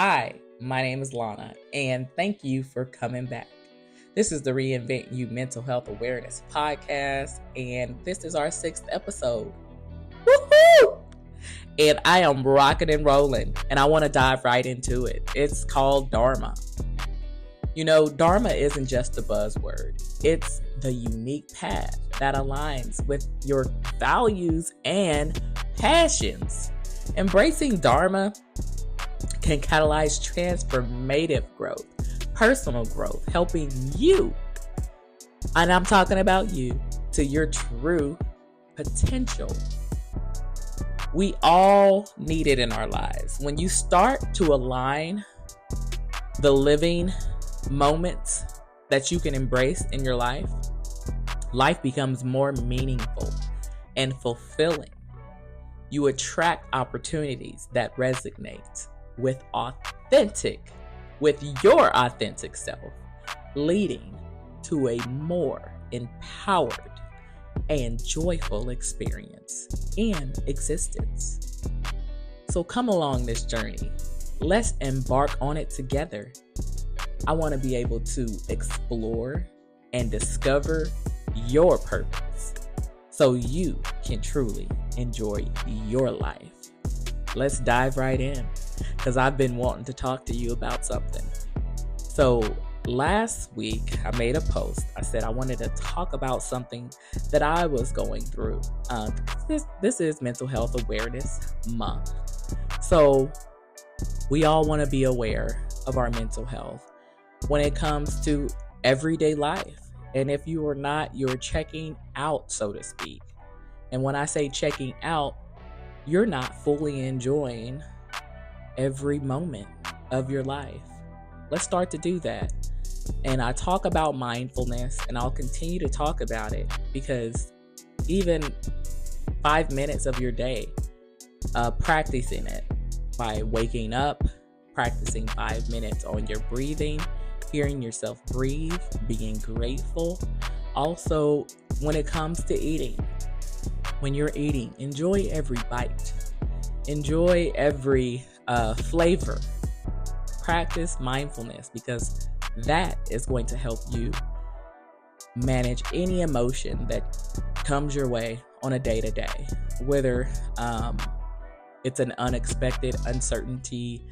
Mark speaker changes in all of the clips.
Speaker 1: Hi, my name is Lana, and thank you for coming back. This is the ReInventU Mental Health Awareness Podcast, and this is our 6th episode. Woohoo! And I am rocking and rolling, and I want to dive right into it. It's called Dharma. You know, Dharma isn't just a buzzword. It's the unique path that aligns with your values and passions. Embracing Dharma can catalyze transformative growth, personal growth, helping you, and I'm talking about you, to your true potential. We all need it in our lives. When you start to align the living moments that you can embrace in your life, life becomes more meaningful and fulfilling. You attract opportunities that resonate with your authentic self, leading to a more empowered and joyful experience and existence. So come along this journey. Let's embark on it together. I want to be able to explore and discover your purpose so you can truly enjoy your life. Let's dive right in, because I've been wanting to talk to you about something. So last week I made a post. I said I wanted to talk about something that I was going through. This is Mental Health Awareness Month. So we all want to be aware of our mental health when it comes to everyday life. And if you are not, you're checking out, so to speak. And when I say checking out, you're not fully enjoying every moment of your life. Let's start to do that. And I talk about mindfulness, and I'll continue to talk about it, because even 5 minutes of your day, practicing it by waking up, practicing 5 minutes on your breathing, hearing yourself breathe, being grateful. Also, when it comes to eating, when you're eating, enjoy every bite, enjoy every flavor. Practice mindfulness, because that is going to help you manage any emotion that comes your way on a day-to-day, whether it's an unexpected uncertainty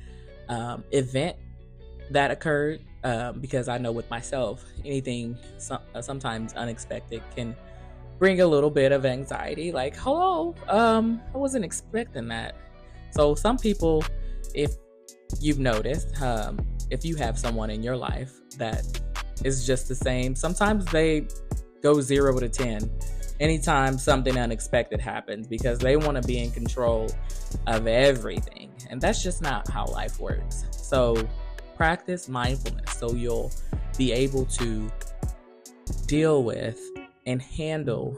Speaker 1: event that occurred, because I know with myself, anything sometimes unexpected can bring a little bit of anxiety, like, hello, I wasn't expecting that. So some people, if you've noticed, if you have someone in your life that is just the same, sometimes they go 0 to 10 anytime something unexpected happens, because they want to be in control of everything. And that's just not how life works. So practice mindfulness so you'll be able to deal with and handle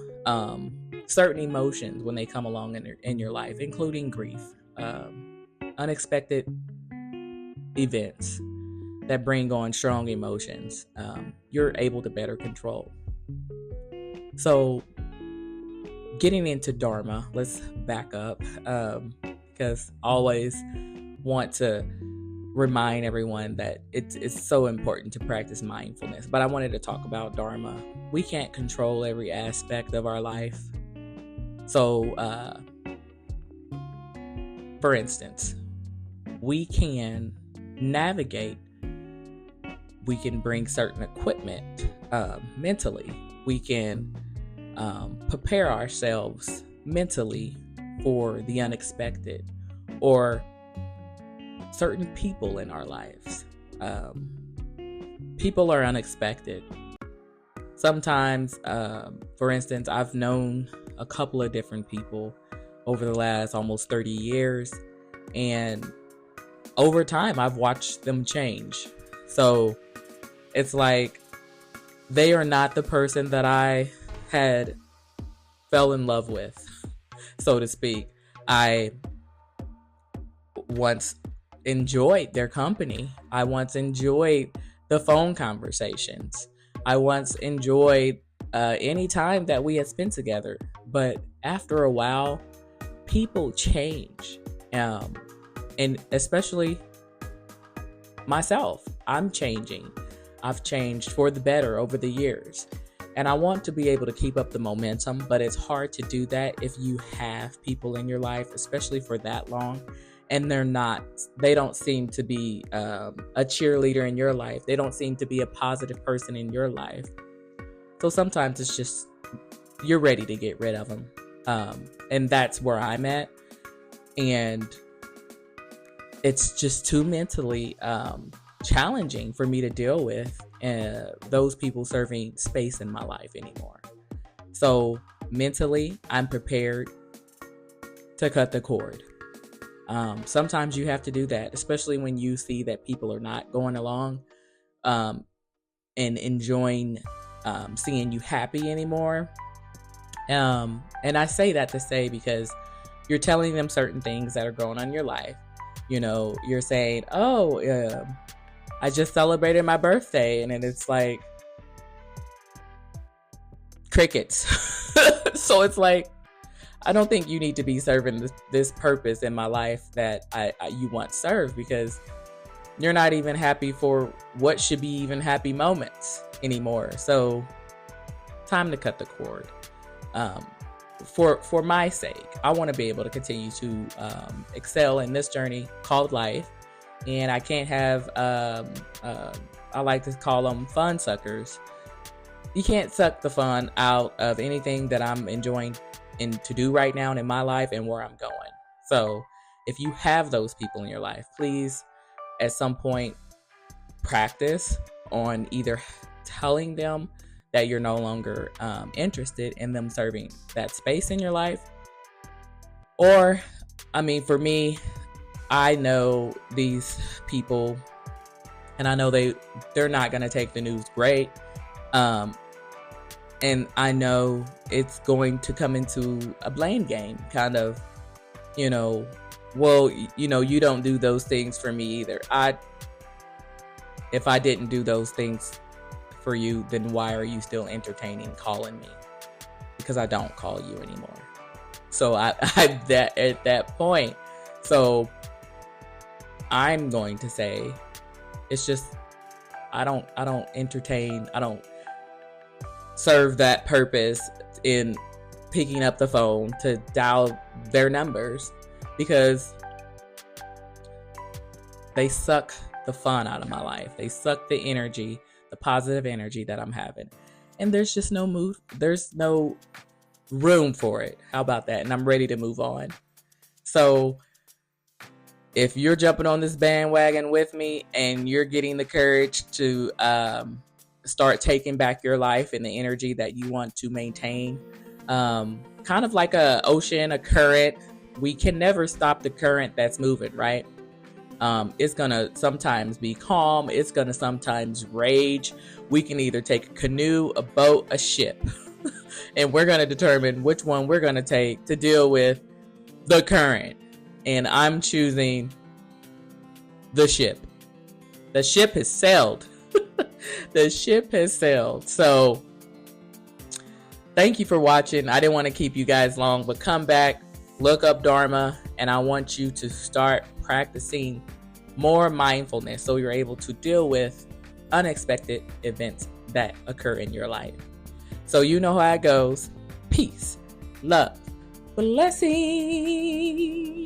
Speaker 1: certain emotions when they come along in your life, including grief, unexpected events that bring on strong emotions. You're able to better control. So getting into Dharma, let's back up, because I always want to remind everyone that it's so important to practice mindfulness. But I wanted to talk about Dharma. We can't control every aspect of our life. So, for instance, we can navigate, we can bring certain equipment mentally. We can prepare ourselves mentally for the unexpected, or certain people in our lives. People are unexpected. Sometimes, for instance, I've known a couple of different people over the last almost 30 years, and over time I've watched them change. So it's like they are not the person that I had fell in love with, so to speak. I once enjoyed their company. I once enjoyed the phone conversations. I once enjoyed any time that we had spent together. But after a while, people change. And especially myself. I'm changing. I've changed for the better over the years. And I want to be able to keep up the momentum, but it's hard to do that if you have people in your life, especially for that long, and they don't seem to be a cheerleader in your life. They don't seem to be a positive person in your life. So sometimes it's just, you're ready to get rid of them. And that's where I'm at. And it's just too mentally challenging for me to deal with those people serving space in my life anymore. So mentally, I'm prepared to cut the cord. Sometimes you have to do that, especially when you see that people are not going along and enjoying seeing you happy anymore. And I say that to say, because you're telling them certain things that are going on in your life. You're saying, I just celebrated my birthday, and then it's like crickets. So it's like, I don't think you need to be serving this purpose in my life that you once served, because you're not even happy for what should be even happy moments anymore. So time to cut the cord. For my sake, I want to be able to continue to excel in this journey called life. And I can't have, I like to call them fun suckers. You can't suck the fun out of anything that I'm enjoying to do right now in my life and where I'm going. So if you have those people in your life, please, at some point, practice on either telling them that you're no longer interested in them serving that space in your life. Or, for me, I know these people, and I know they're not going to take the news great. And I know it's going to come into a blame game, kind of, you don't do those things for me either. If I didn't do those things for you, then why are you still entertaining calling me? Because I don't call you anymore. So at that point, so I'm going to say, it's just, I don't entertain, I don't serve that purpose in picking up the phone to dial their numbers, because they suck the fun out of my life. They suck the energy, the positive energy that I'm having. And there's just no mood. There's no room for it. How about that? And I'm ready to move on. So if you're jumping on this bandwagon with me and you're getting the courage to start taking back your life and the energy that you want to maintain, kind of like a ocean, a current, we can never stop the current that's moving, right? It's going to sometimes be calm. It's going to sometimes rage. We can either take a canoe, a boat, a ship, and we're going to determine which one we're going to take to deal with the current. And I'm choosing the ship. The ship has sailed. The ship has sailed. So thank you for watching. I didn't want to keep you guys long, but come back, look up Dharma, and I want you to start practicing more mindfulness so you're able to deal with unexpected events that occur in your life. So you know how it goes. Peace, love, blessings.